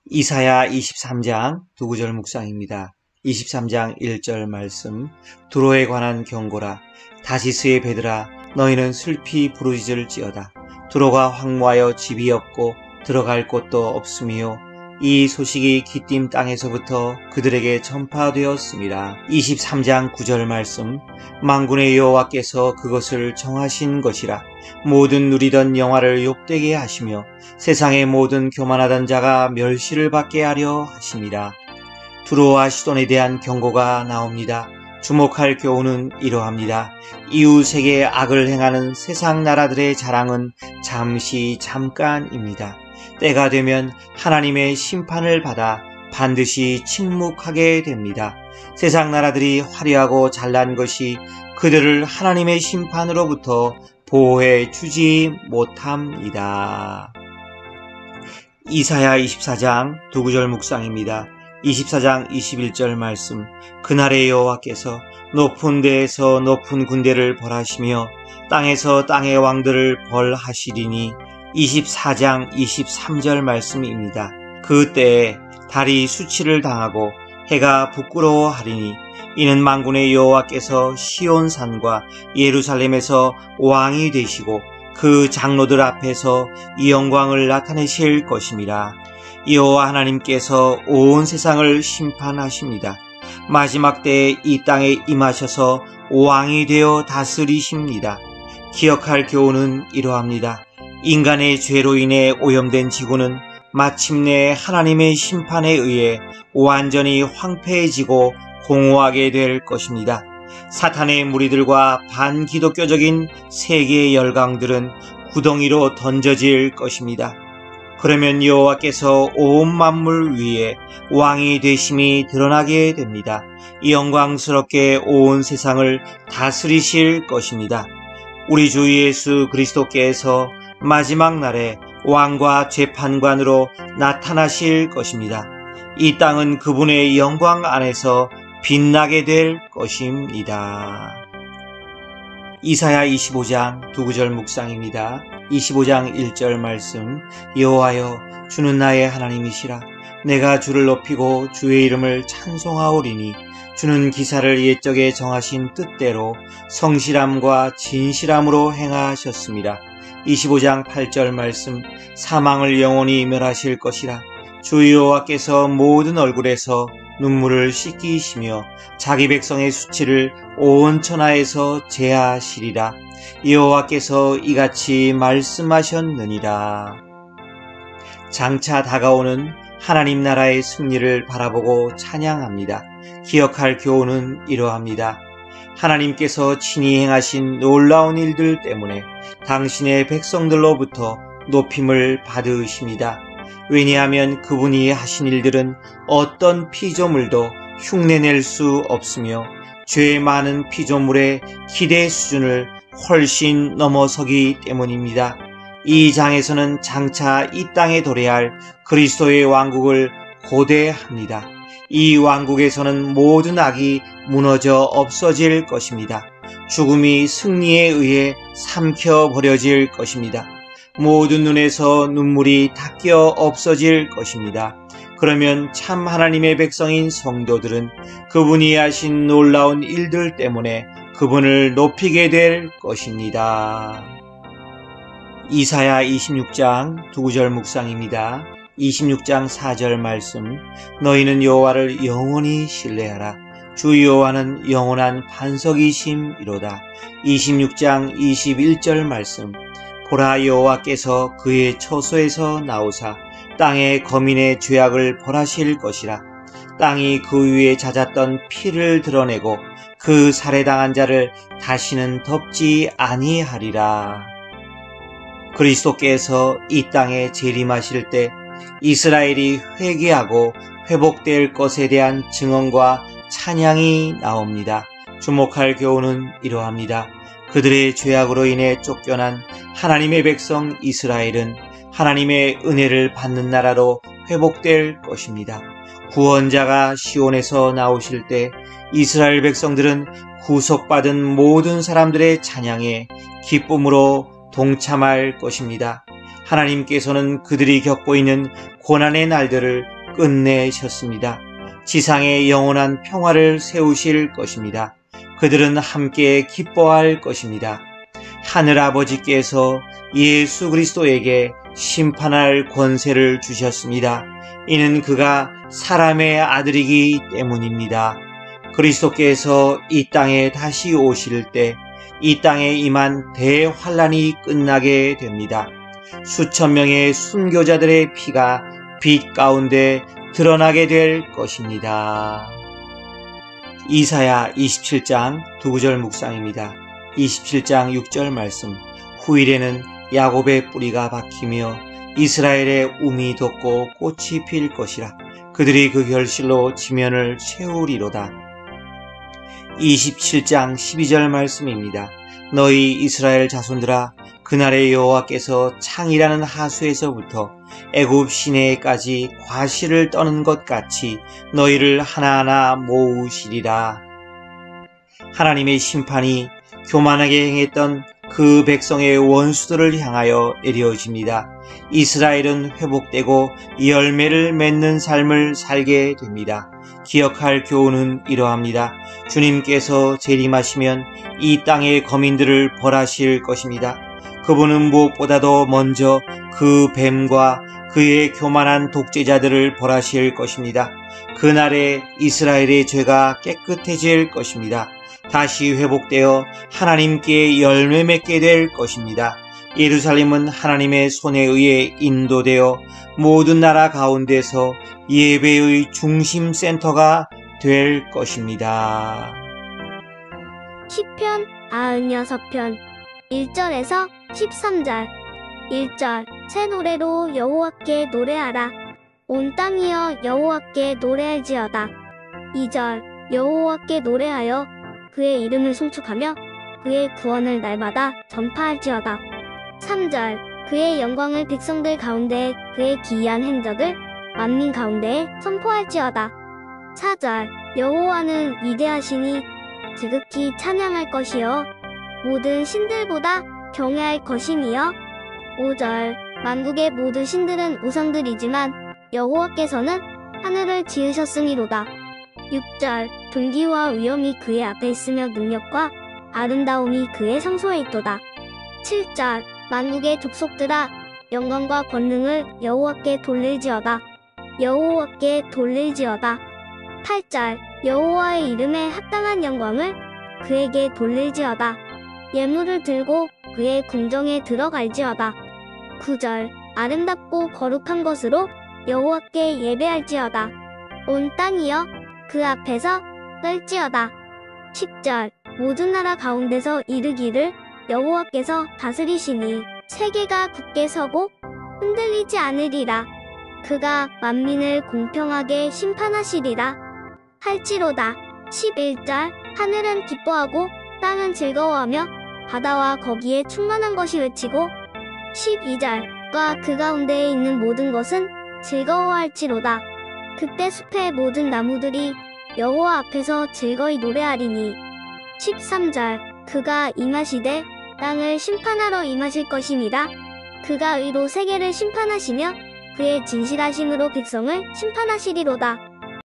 이사야 23장 두 구절 묵상입니다. 23장 1절 말씀. 두로에 관한 경고라. 다시스의 배들아, 너희는 슬피 부르짖을지어다. 두로가 황무하여 집이 없고 들어갈 곳도 없음이요, 이 소식이 기띔 땅에서부터 그들에게 전파되었습니다. 23장 9절 말씀. 만군의 여호와께서 그것을 정하신 것이라. 모든 누리던 영화를 욕되게 하시며 세상의 모든 교만하던 자가 멸시를 받게 하려 하십니다. 두로와 시돈에 대한 경고가 나옵니다. 주목할 교훈은 이러합니다. 이웃에게 악을 행하는 세상 나라들의 자랑은 잠깐입니다. 때가 되면 하나님의 심판을 받아 반드시 침묵하게 됩니다. 세상 나라들이 화려하고 잘난 것이 그들을 하나님의 심판으로부터 보호해 주지 못합니다. 이사야 24장 두 구절 묵상입니다. 24장 21절 말씀. 그날의 여호와께서 높은 데에서 높은 군대를 벌하시며 땅에서 땅의 왕들을 벌하시리니. 24장 23절 말씀입니다. 그때에 달이 수치를 당하고 해가 부끄러워하리니, 이는 만군의 여호와께서 시온산과 예루살렘에서 왕이 되시고 그 장로들 앞에서 이 영광을 나타내실 것입니다. 여호와 하나님께서 온 세상을 심판하십니다. 마지막 때에 이 땅에 임하셔서 왕이 되어 다스리십니다. 기억할 교훈은 이러합니다. 인간의 죄로 인해 오염된 지구는 마침내 하나님의 심판에 의해 완전히 황폐해지고 공허하게 될 것입니다. 사탄의 무리들과 반기독교적인 세계의 열강들은 구덩이로 던져질 것입니다. 그러면 여호와께서 온 만물 위에 왕이 되심이 드러나게 됩니다. 영광스럽게 온 세상을 다스리실 것입니다. 우리 주 예수 그리스도께서 마지막 날에 왕과 재판관으로 나타나실 것입니다. 이 땅은 그분의 영광 안에서 빛나게 될 것입니다. 이사야 25장 두 구절 묵상입니다. 25장 1절 말씀. 여호와여, 주는 나의 하나님이시라. 내가 주를 높이고 주의 이름을 찬송하오리니, 주는 기사를 옛적에 정하신 뜻대로 성실함과 진실함으로 행하셨습니다. 25장 8절 말씀. 사망을 영원히 멸하실 것이라. 주 여호와께서 모든 얼굴에서 눈물을 씻기시며 자기 백성의 수치를 온 천하에서 제하시리라. 여호와께서 이같이 말씀하셨느니라. 장차 다가오는 하나님 나라의 승리를 바라보고 찬양합니다. 기억할 교훈은 이러합니다. 하나님께서 친히 행하신 놀라운 일들 때문에 당신의 백성들로부터 높임을 받으십니다. 왜냐하면 그분이 하신 일들은 어떤 피조물도 흉내낼 수 없으며 죄 많은 피조물의 기대 수준을 훨씬 넘어서기 때문입니다. 이 장에서는 장차 이 땅에 도래할 그리스도의 왕국을 고대합니다. 이 왕국에서는 모든 악이 무너져 없어질 것입니다. 죽음이 승리에 의해 삼켜버려질 것입니다. 모든 눈에서 눈물이 닦여 없어질 것입니다. 그러면 참 하나님의 백성인 성도들은 그분이 하신 놀라운 일들 때문에 그분을 높이게 될 것입니다. 이사야 26장 두 구절 묵상입니다. 26장 4절 말씀. 너희는 여호와를 영원히 신뢰하라. 주 여호와는 영원한 반석이심이로다. 26장 21절 말씀. 보라, 여호와께서 그의 처소에서 나오사 땅의 거민의 죄악을 벌하실 것이라. 땅이 그 위에 잦았던 피를 드러내고 그 살해당한 자를 다시는 덮지 아니하리라. 그리스도께서 이 땅에 재림하실 때 이스라엘이 회개하고 회복될 것에 대한 증언과 찬양이 나옵니다. 주목할 교훈은 이러합니다. 그들의 죄악으로 인해 쫓겨난 하나님의 백성 이스라엘은 하나님의 은혜를 받는 나라로 회복될 것입니다. 구원자가 시온에서 나오실 때 이스라엘 백성들은 구속받은 모든 사람들의 찬양에 기쁨으로 동참할 것입니다. 하나님께서는 그들이 겪고 있는 고난의 날들을 끝내셨습니다. 지상에 영원한 평화를 세우실 것입니다. 그들은 함께 기뻐할 것입니다. 하늘아버지께서 예수 그리스도에게 심판할 권세를 주셨습니다. 이는 그가 사람의 아들이기 때문입니다. 그리스도께서 이 땅에 다시 오실 때 이 땅에 임한 대환란이 끝나게 됩니다. 수천 명의 순교자들의 피가 빛 가운데 드러나게 될 것입니다. 이사야 27장 2구절 묵상입니다. 27장 6절 말씀. 후일에는 야곱의 뿌리가 박히며 이스라엘의 움이 돋고 꽃이 필 것이라. 그들이 그 결실로 지면을 채우리로다. 27장 12절 말씀입니다. 너희 이스라엘 자손들아, 그날의 여호와께서 창이라는 하수에서부터 애굽 시내까지 과실을 떠는 것 같이 너희를 하나하나 모으시리라. 하나님의 심판이 교만하게 행했던 그 백성의 원수들을 향하여 내려집니다. 이스라엘은 회복되고 열매를 맺는 삶을 살게 됩니다. 기억할 교훈은 이러합니다. 주님께서 재림하시면 이 땅의 거민들을 벌하실 것입니다. 그분은 무엇보다도 먼저 그 뱀과 그의 교만한 독재자들을 벌하실 것입니다. 그날에 이스라엘의 죄가 깨끗해질 것입니다. 다시 회복되어 하나님께 열매 맺게 될 것입니다. 예루살렘은 하나님의 손에 의해 인도되어 모든 나라 가운데서 예배의 중심 센터가 될 것입니다. 시편 96편 1절에서 13절. 1절. 새 노래로 여호와께 노래하라. 온 땅이여 여호와께 노래할지어다. 2절. 여호와께 노래하여 그의 이름을 송축하며 그의 구원을 날마다 전파할지어다. 3절. 그의 영광을 백성들 가운데 그의 기이한 행적을 만민 가운데에 선포할지어다. 4절. 여호와는 위대하시니 지극히 찬양할 것이요 모든 신들보다 경외할 것이니요. 5절. 만국의 모든 신들은 우상들이지만 여호와께서는 하늘을 지으셨으니로다. 6절. 존귀와 위엄이 그의 앞에 있으며 능력과 아름다움이 그의 성소에 있도다. 7절. 만국의 족속들아, 영광과 권능을 여호와께 돌릴지어다. 여호와께 돌릴지어다. 8절. 여호와의 이름에 합당한 영광을 그에게 돌릴지어다. 예물을 들고 그의 궁정에 들어갈지어다. 9절. 아름답고 거룩한 것으로 여호와께 예배할지어다. 온 땅이여 그 앞에서 떨지어다. 10절. 모든 나라 가운데서 이르기를 여호와께서 다스리시니 세계가 굳게 서고 흔들리지 않으리라. 그가 만민을 공평하게 심판하시리라 할지로다. 11절. 하늘은 기뻐하고 땅은 즐거워하며 바다와 거기에 충만한 것이 외치고 12절. 과 그 가운데에 있는 모든 것은 즐거워할지로다. 그때 숲의 모든 나무들이 여호와 앞에서 즐거이 노래하리니 13절. 그가 임하시되 땅을 심판하러 임하실 것임이라. 그가 의로 세계를 심판하시며 그의 진실하심으로 백성을 심판하시리로다.